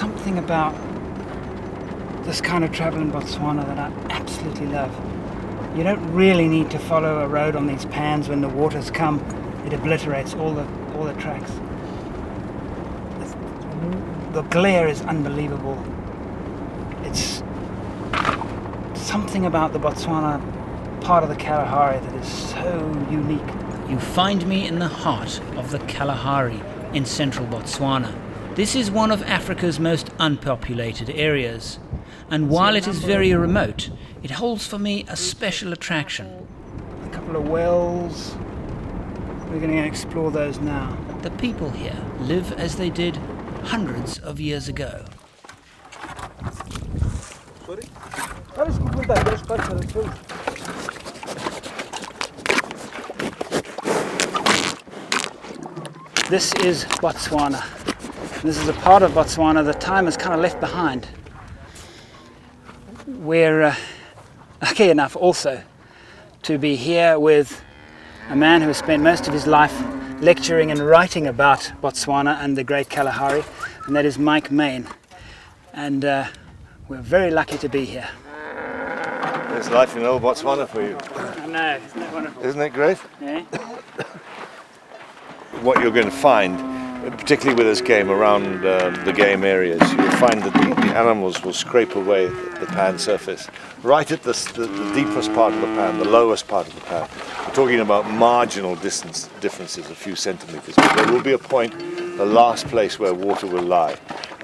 something about this kind of travel in Botswana that I absolutely love. You don't really need to follow a road on these pans. When the waters come, it obliterates all the tracks. The glare is unbelievable. It's something about the Botswana part of the Kalahari that is so unique. You find me in the heart of the Kalahari in central Botswana. This is one of Africa's most unpopulated areas, and while it is very remote, it holds for me a special attraction. A couple of wells, we're going to explore those now. The people here live as they did hundreds of years ago. This is Botswana. This is a part of Botswana that time has kind of left behind. We're lucky enough also to be here with a man who has spent most of his life lecturing and writing about Botswana and the Great Kalahari, and that is Mike Main. And we're very lucky to be here. There's life in old Botswana for you. I know, isn't that wonderful? Isn't it great? Yeah. What you're going to find, particularly with this game around the game areas, you'll find that the animals will scrape away the pan surface. Right at the deepest part of the pan, the lowest part of the pan. We're talking about marginal distance differences, a few centimeters. But there will be a point, the last place where water will lie.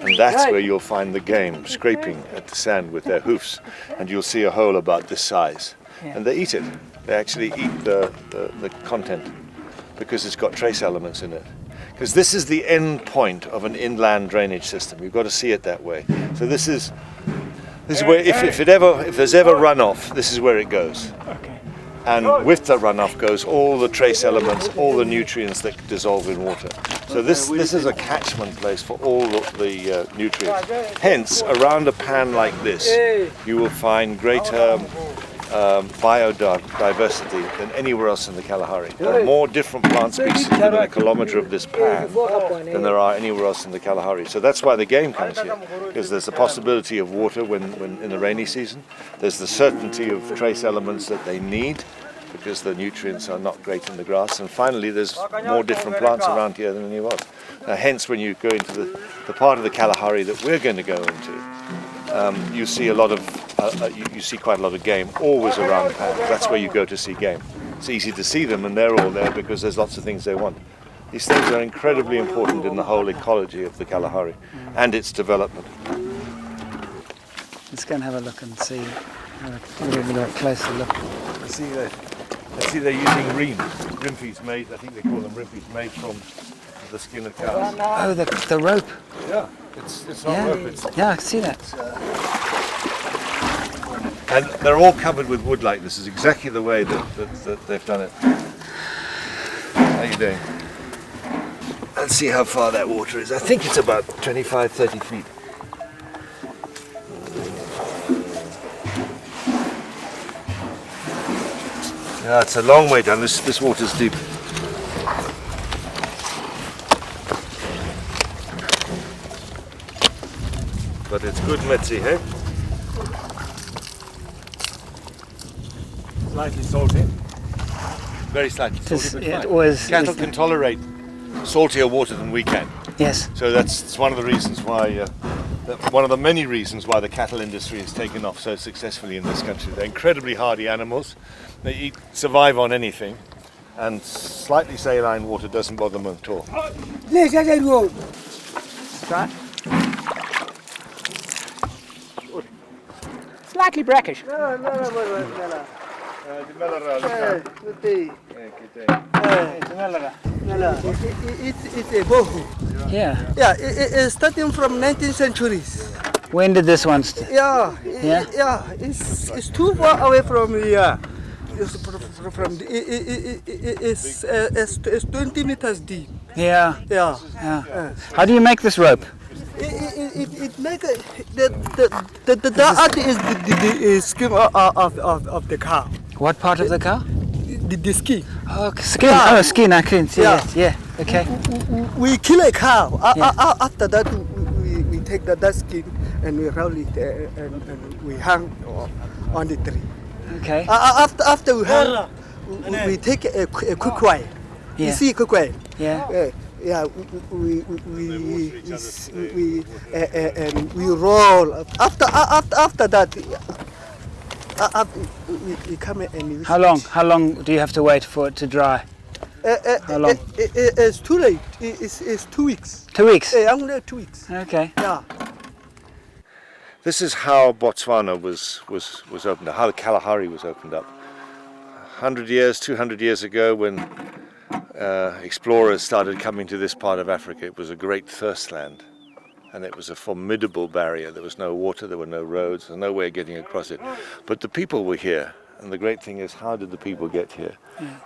And that's where you'll find the game scraping at the sand with their hoofs. And you'll see a hole about this size. And they eat it. They actually eat the content because it's got trace elements in it. Because this is the end point of an inland drainage system. You've got to see it that way. So this is where, if there's ever runoff, this is where it goes. Okay. And with the runoff goes all the trace elements, all the nutrients that dissolve in water. So this is a catchment place for all the nutrients. Hence, around a pan like this, you will find greater biodiversity than anywhere else in the Kalahari. There are more different plant species within a kilometre of this pan than there are anywhere else in the Kalahari. So that's why the game comes here, because there's the possibility of water when in the rainy season. There's the certainty of trace elements that they need, because the nutrients are not great in the grass. And finally, there's more different plants around here than anywhere else. Hence, when you go into the part of the Kalahari that we're going to go into, you see a lot of you see quite a lot of game always around the pan. That's where you go to see game. It's easy to see them, and they're all there because there's lots of things they want. These things are incredibly important in the whole ecology of the Kalahari and its development. Let's go and have a look and see. Have a little bit of a closer look. I see they're using rimpies made. I think they call them rimpies made from the skin of cows. Oh, the rope. Yeah, it's not rope. Yeah, I can see that. And they're all covered with wood like this. Is exactly the way that they've done it. How are you doing? Let's see how far that water is. I think it's about 25, 30 feet. Yeah, it's a long way down. This water's deep. But it's good Metzi, hey? Slightly salty. Very slightly salty, but fine. Cattle can tolerate saltier water than we can. Yes. So that's one of the reasons why, one of the many reasons why the cattle industry has taken off so successfully in this country. They're incredibly hardy animals. They survive on anything, and slightly saline water doesn't bother them at all. Right. Slightly brackish. It's a boho. Yeah. Yeah, it's starting from 19th centuries. When did this one start? Yeah, Yeah? it's too far away from here. It's 20 meters deep. Yeah. Yeah. How do you make this rope? It make the art is the skin of the cow. What part of the cow? The skin. Oh, skin. Oh, skin. I can see it. Yeah. Okay. We kill a cow. Yeah. After that, we take the skin and we roll it and we hang on the tree. Okay. After we hang, we take a quick while. Yeah. You see quick while? Yeah. Yeah, we roll. After that, we come and we How long do you have to wait for it to dry? How long? It's too late. It's 2 weeks. 2 weeks. Only 2 weeks. Okay. Yeah. This is how Botswana was opened up, how the Kalahari was opened up. 100 years, 200 years ago, when explorers started coming to this part of Africa, it was a great thirst land, and it was a formidable barrier. There was no water, there were no roads, there was no way of getting across it. But the people were here, and the great thing is, how did the people get here?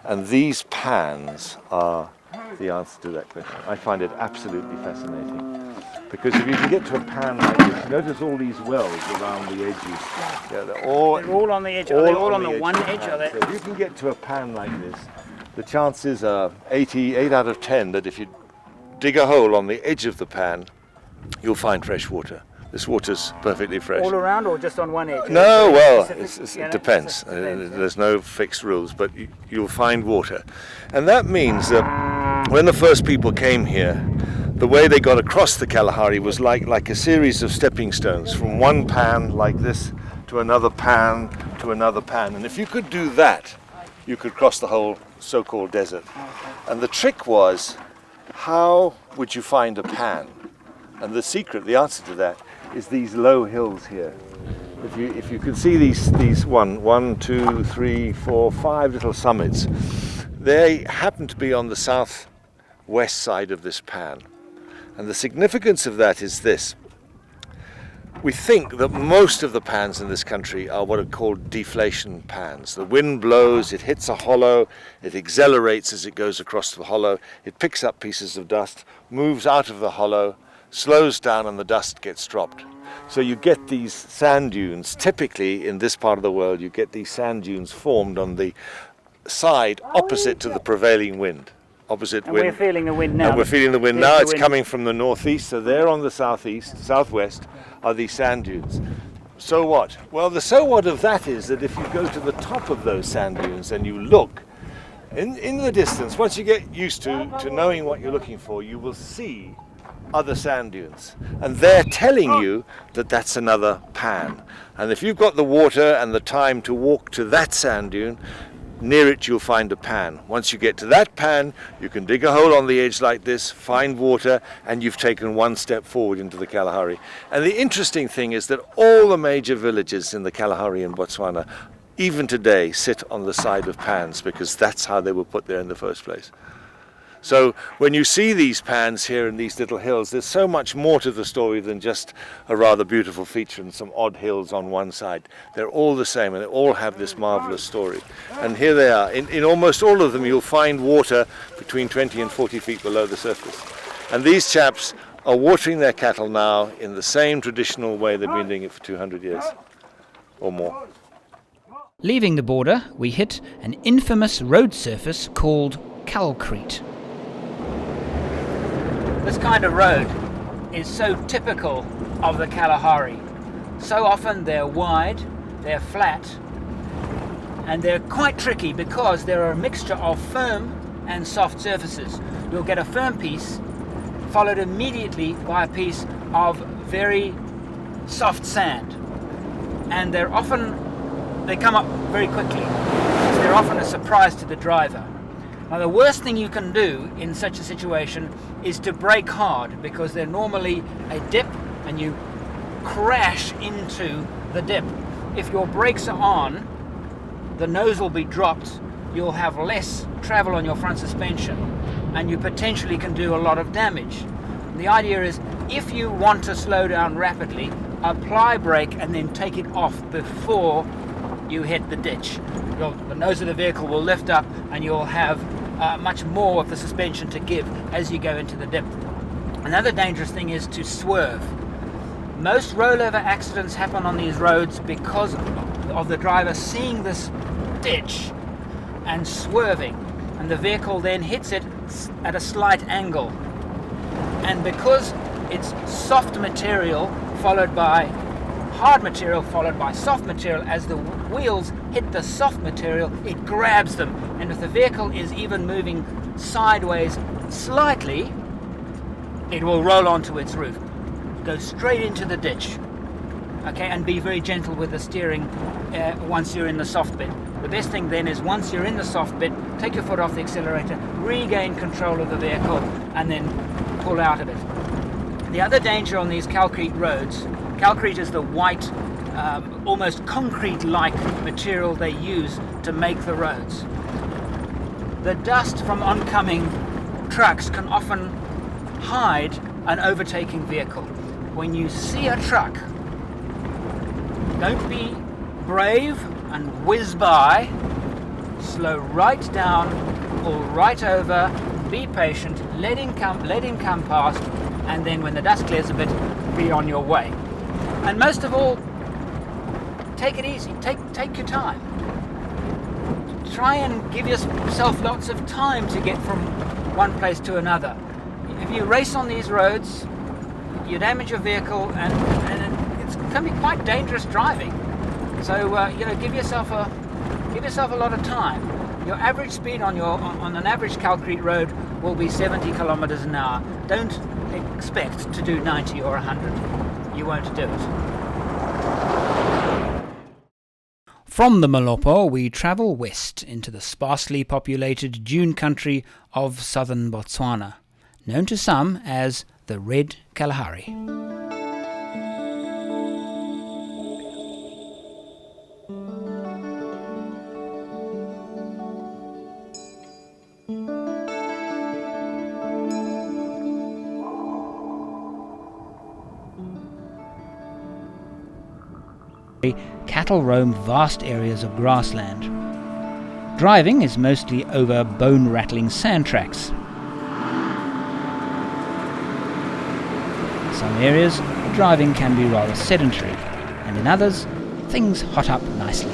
And these pans are the answer to that question. I find it absolutely fascinating. Because if you can get to a pan like this, notice all these wells around the edges. Yeah, they're all on the edge. Are they all on the one edge? So if you can get to a pan like this, the chances are 8 out of 10 that if you dig a hole on the edge of the pan, you'll find fresh water. This water's perfectly fresh. All around or just on one edge? No, well, Specific, it depends. There's no fixed rules, but you'll find water. And that means that when the first people came here, the way they got across the Kalahari was like a series of stepping stones, from one pan like this to another pan to another pan. And if you could do that, you could cross the whole so-called desert. And the trick was, how would you find a pan? And the secret, the answer to that, is these low hills here. If you can see these one, two, three, four, 5 little summits, they happen to be on the southwest side of this pan. And the significance of that is this. We think that most of the pans in this country are what are called deflation pans. The wind blows, it hits a hollow, it accelerates as it goes across the hollow, it picks up pieces of dust, moves out of the hollow, slows down, and the dust gets dropped. So you get these sand dunes. Typically in this part of the world, you get these sand dunes formed on the side opposite to the prevailing wind. Opposite And wind. we're feeling the wind now. And we're feeling the wind There's now. the It's wind. coming from the northeast, so there on the southwest are these sand dunes. So what? Well, the so what of that is that if you go to the top of those sand dunes and you look, in the distance, once you get used to knowing what you're looking for, you will see other sand dunes. And they're telling you that that's another pan. And if you've got the water and the time to walk to that sand dune, near it you'll find a pan. Once you get to that pan, you can dig a hole on the edge like this, find water, and you've taken one step forward into the Kalahari. And the interesting thing is that all the major villages in the Kalahari in Botswana, even today, sit on the side of pans, because that's how they were put there in the first place. So when you see these pans here in these little hills, there's so much more to the story than just a rather beautiful feature and some odd hills on one side. They're all the same, and they all have this marvelous story. And here they are. In almost all of them, you'll find water between 20 and 40 feet below the surface. And these chaps are watering their cattle now in the same traditional way they've been doing it for 200 years or more. Leaving the border, we hit an infamous road surface called Kalkrete. This kind of road is so typical of the Kalahari. So often they're wide, they're flat, and they're quite tricky because they're a mixture of firm and soft surfaces. You'll get a firm piece followed immediately by a piece of very soft sand. And they come up very quickly. So they're often a surprise to the driver. Now, the worst thing you can do in such a situation is to brake hard, because they're normally a dip and you crash into the dip. If your brakes are on, the nose will be dropped, you'll have less travel on your front suspension, and you potentially can do a lot of damage. And the idea is, if you want to slow down rapidly, apply brake and then take it off before you hit the ditch. The nose of the vehicle will lift up and you'll have much more of the suspension to give as you go into the dip. Another dangerous thing is to swerve. Most rollover accidents happen on these roads because of the driver seeing this ditch and swerving, and the vehicle then hits it at a slight angle. And because it's soft material followed by hard material followed by soft material. As the wheels hit the soft material, it grabs them, and if the vehicle is even moving sideways slightly, it will roll onto its roof, go straight into the ditch. Okay, and be very gentle with the steering once you're in the soft bit. The best thing then is, once you're in the soft bit, take your foot off the accelerator, regain control of the vehicle, and then pull out of it. The other danger on these calcrete roads, calcrete is the white, almost concrete-like material they use to make the roads. The dust from oncoming trucks can often hide an overtaking vehicle. When you see a truck, don't be brave and whiz by. Slow right down, pull right over, be patient, let him come past, and then when the dust clears a bit, be on your way. And most of all, take it easy, take your time. Try and give yourself lots of time to get from one place to another. If you race on these roads, you damage your vehicle, and it can be quite dangerous driving. So give yourself a lot of time. Your average speed on an average calcrete road will be 70 kilometers an hour. Don't expect to do 90 or 100. You won't do it. From the Malopo, we travel west into the sparsely populated dune country of southern Botswana, known to some as the Red Kalahari. Cattle roam vast areas of grassland. Driving is mostly over bone-rattling sand tracks. In some areas, driving can be rather sedentary, and in others, things hot up nicely.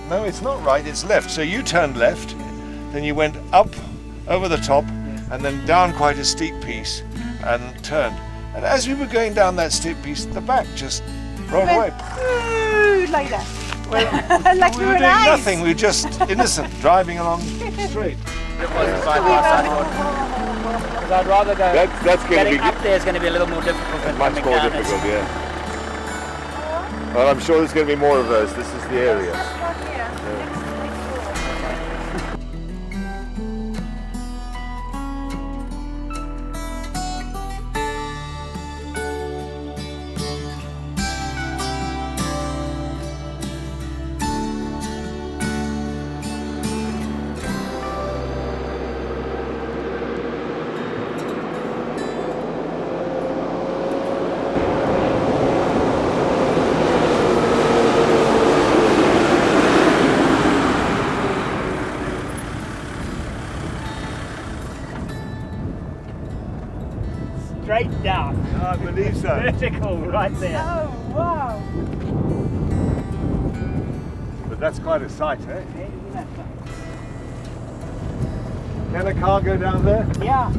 No, it's not right, it's left. So you turned left, then you went up over the top, and then down quite a steep piece and turned. And as we were going down that steep piece, the back just rolled away. Like that. Well, like we were doing nothing, we were just innocent, driving along straight. It wasn't by because I'd rather go. That's getting up there is going to be a little more difficult than much coming more down. difficult, yeah. Well, I'm sure there's going to be more of those. This is the area. Straight down. I believe so. Vertical, right there. Oh, wow. But that's quite a sight, eh? Can a car go down there? Yeah.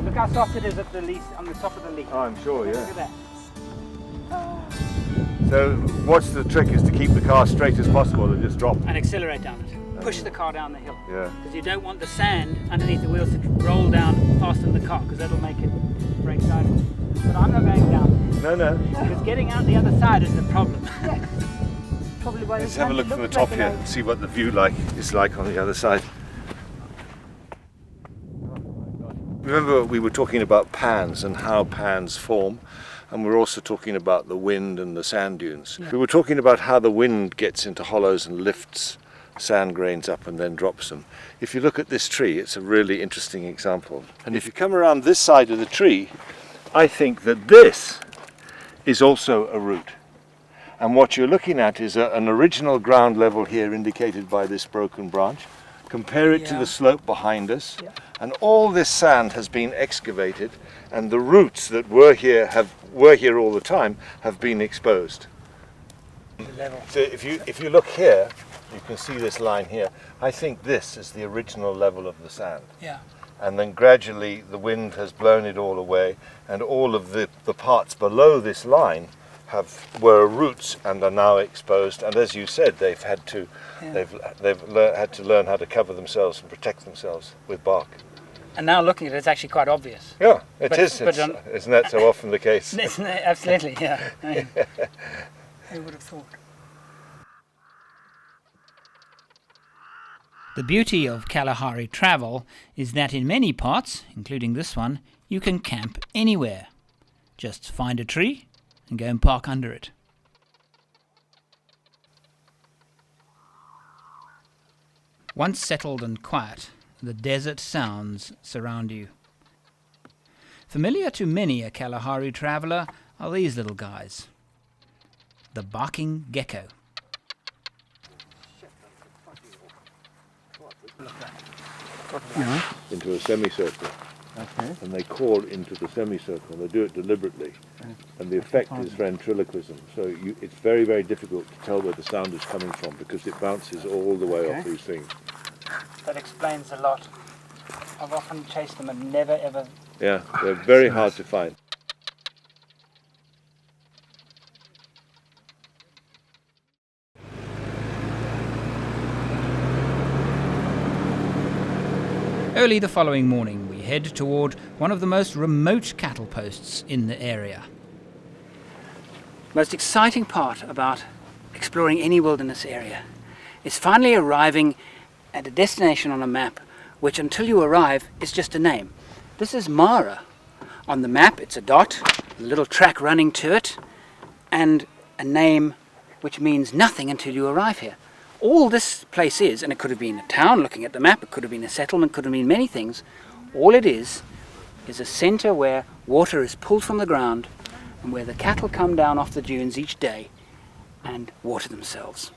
Look how soft it is at the leaf, on the top of the leaf. Oh, I'm sure, Look yeah. at that. So what's the trick is to keep the car straight as possible and just drop. And accelerate down it. Push the car down the hill. Yeah. Because you don't want the sand underneath the wheels to roll down faster than the car, because that'll make it break sideways. But I'm not going down. No. Because getting out the other side is the problem. Yes. Probably by the Let's have a time look it from the looks top like here an and see what the view is like on the other side. Remember we were talking about pans and how pans form, and we're also talking about the wind and the sand dunes. Yeah. We were talking about how the wind gets into hollows and lifts sand grains up and then drops them. If you look at this tree, it's a really interesting example. And if you come around this side of the tree, I think that this is also a route. And what you're looking at is an original ground level here indicated by this broken branch. Compare it to the slope behind us, and all this sand has been excavated, and the roots that were here all the time have been exposed. So if you look here, you can see this line here. I think this is the original level of the sand. Yeah. And then gradually the wind has blown it all away, and all of the parts below this line were roots and are now exposed. And as you said, they've had to had to learn how to cover themselves and protect themselves with bark. And now looking at it, it's actually quite obvious. Yeah, it is. But Isn't that so often the case? Isn't it? Absolutely, yeah. I mean, who would have thought? The beauty of Kalahari travel is that in many parts, including this one, you can camp anywhere. Just find a tree and go and park under it. Once settled and quiet, the desert sounds surround you. Familiar to many a Kalahari traveller are these little guys. The barking gecko. Into a semicircle. Okay. And they call into the semicircle. They do it deliberately, and the effect is ventriloquism. So it's very, very difficult to tell where the sound is coming from because it bounces all the way off these things. That explains a lot. I've often chased them and never ever... Yeah, they're very hard to find. Early the following morning, we head toward one of the most remote cattle posts in the area. Most exciting part about exploring any wilderness area is finally arriving at a destination on a map which until you arrive is just a name. This is Mara. On the map it's a dot, a little track running to it, and a name which means nothing until you arrive here. All this place is, and it could have been a town looking at the map, it could have been a settlement, could have been many things. All it is a centre where water is pulled from the ground and where the cattle come down off the dunes each day and water themselves.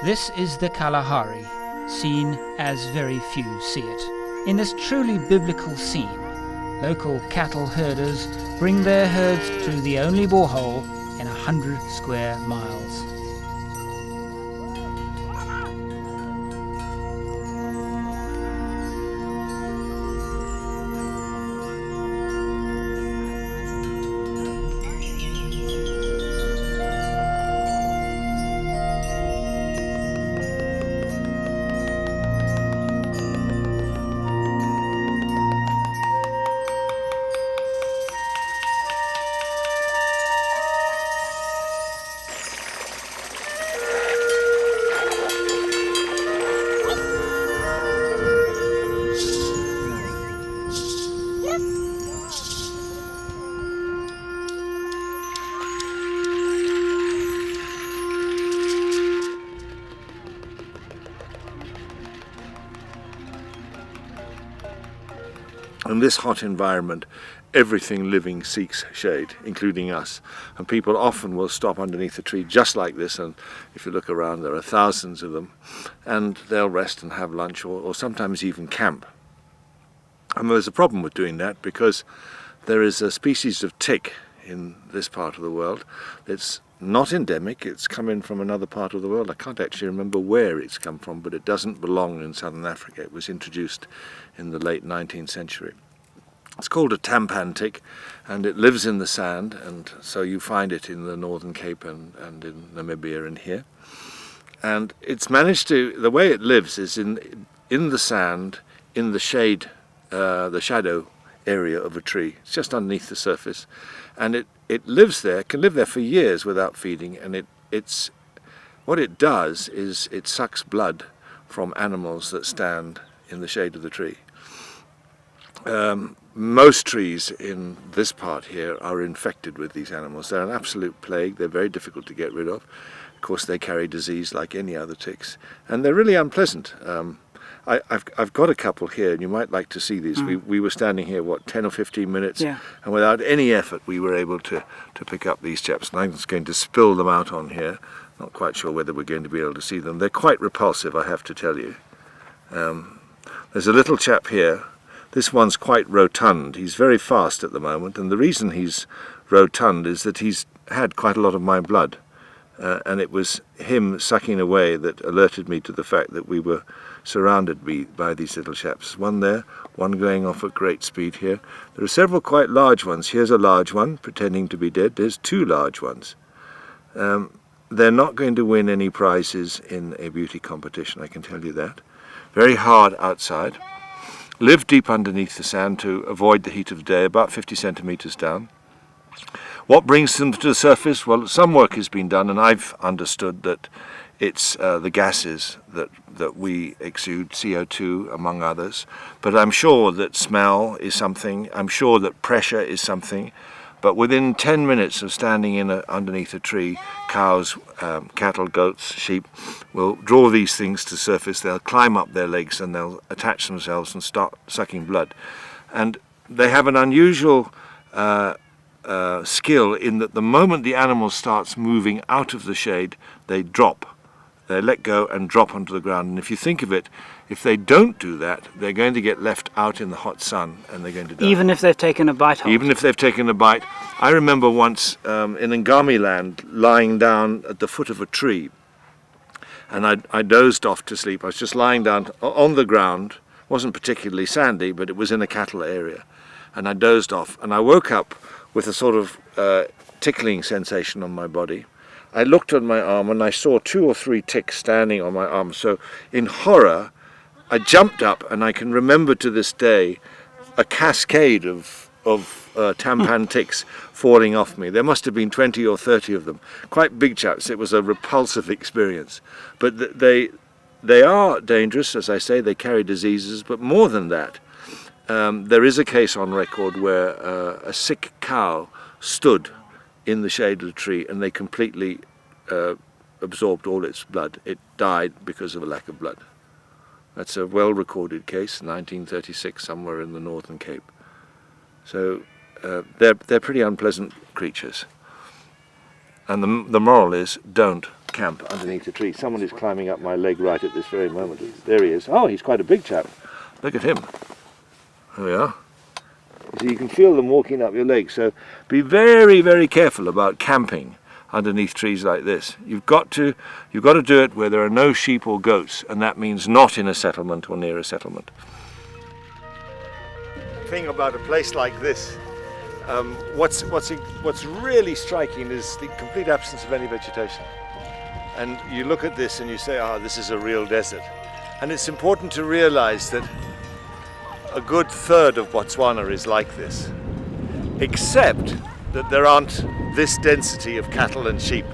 This is the Kalahari, seen as very few see it. In this truly biblical scene, local cattle herders bring their herds to the only borehole in 100 square miles. In this hot environment, everything living seeks shade, including us. And people often will stop underneath a tree just like this, and if you look around, there are thousands of them, and they'll rest and have lunch, or sometimes even camp. And there's a problem with doing that because there is a species of tick in this part of the world. It's not endemic, it's come in from another part of the world. I can't actually remember where it's come from, but it doesn't belong in southern Africa. It was introduced in the late 19th century. It's called a tampan tick, and it lives in the sand, and so you find it in the Northern Cape and in Namibia and here. And it's managed to, the way it lives is in the sand, in the shade, the shadow area of a tree. It's just underneath the surface, and it lives there, can live there for years without feeding, and what it does is it sucks blood from animals that stand in the shade of the tree. Most trees in this part here are infected with these animals. They're an absolute plague. They're very difficult to get rid of, Of course, they carry disease like any other ticks, and they're really unpleasant. I've got a couple here, and you might like to see these. We were standing here, what, 10 or 15 minutes, Yeah. and without any effort we were able to pick up these chaps. And I'm just going to spill them out on here. Not quite sure whether we're going to be able to see them. They're quite repulsive, I have to tell you. There's a little chap here. This one's quite rotund. He's very fast at the moment, and the reason he's rotund is that he's had quite a lot of my blood. And it was him sucking away that alerted me to the fact that we were surrounded by these little chaps. One there, one going off at great speed here. There are several quite large ones. Here's a large one pretending to be dead. There's two large ones. They're not going to win any prizes in a beauty competition, I can tell you that. Very hard outside. Live deep underneath the sand to avoid the heat of the day, about 50 centimetres down. What brings them to the surface? Well, some work has been done, and I've understood that it's the gases that we exude, CO2 among others. But I'm sure that smell is something. I'm sure that pressure is something. But within 10 minutes of standing underneath a tree, cows, cattle, goats, sheep will draw these things to surface. They'll climb up their legs and they'll attach themselves and start sucking blood. And they have an unusual skill in that the moment the animal starts moving out of the shade, they drop. They let go and drop onto the ground. And if you think of it, if they don't do that, they're going to get left out in the hot sun and they're going to die. Even if they've taken a bite hold? Even if they've taken a bite. I remember once in Ngami land lying down at the foot of a tree, and I dozed off to sleep. I was just lying down on the ground. It wasn't particularly sandy, but it was in a cattle area. And I dozed off, and I woke up with a sort of tickling sensation on my body. I looked at my arm and I saw 2 or 3 ticks standing on my arm. So in horror, I jumped up, and I can remember to this day a cascade of tampan ticks falling off me. There must have been 20 or 30 of them. Quite big chaps. It was a repulsive experience. But they are dangerous, as I say. They carry diseases. But more than that, there is a case on record where a sick cow stood in the shade of the tree and they completely absorbed all its blood. It died because of a lack of blood. That's a well-recorded case, 1936, somewhere in the Northern Cape. So they're pretty unpleasant creatures. And the moral is, don't camp underneath a tree. Someone is climbing up my leg right at this very moment. There he is. Oh, he's quite a big chap. Look at him. There we are. So you can feel them walking up your leg. So be very, very careful about camping underneath trees like this. You've got to do it where there are no sheep or goats, and that means not in a settlement or near a settlement. The thing about a place like this, what's really striking is the complete absence of any vegetation. And you look at this and you say, this is a real desert. And it's important to realize that a good third of Botswana is like this, except that there aren't this density of cattle and sheep.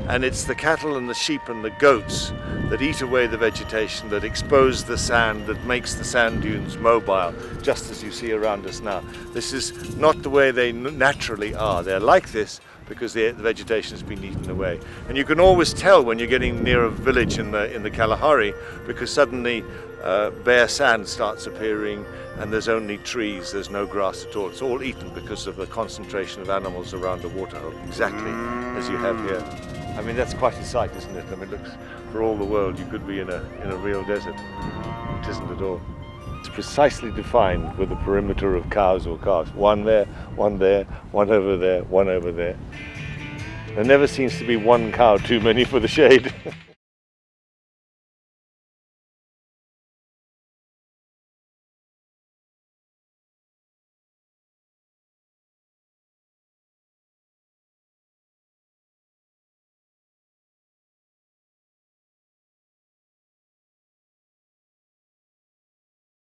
And it's the cattle and the sheep and the goats that eat away the vegetation, that expose the sand, that makes the sand dunes mobile, just as you see around us now. This is not the way they naturally are. They're like this because the vegetation has been eaten away. And you can always tell when you're getting near a village in the Kalahari, because suddenly bare sand starts appearing and there's only trees, there's no grass at all. It's all eaten because of the concentration of animals around a waterhole, exactly as you have here. I mean, that's quite a sight, isn't it? I mean, it looks, for all the world, you could be in a real desert. It isn't at all. It's precisely defined with a perimeter of cows or calves. One there, one over there, one over there. There never seems to be one cow too many for the shade.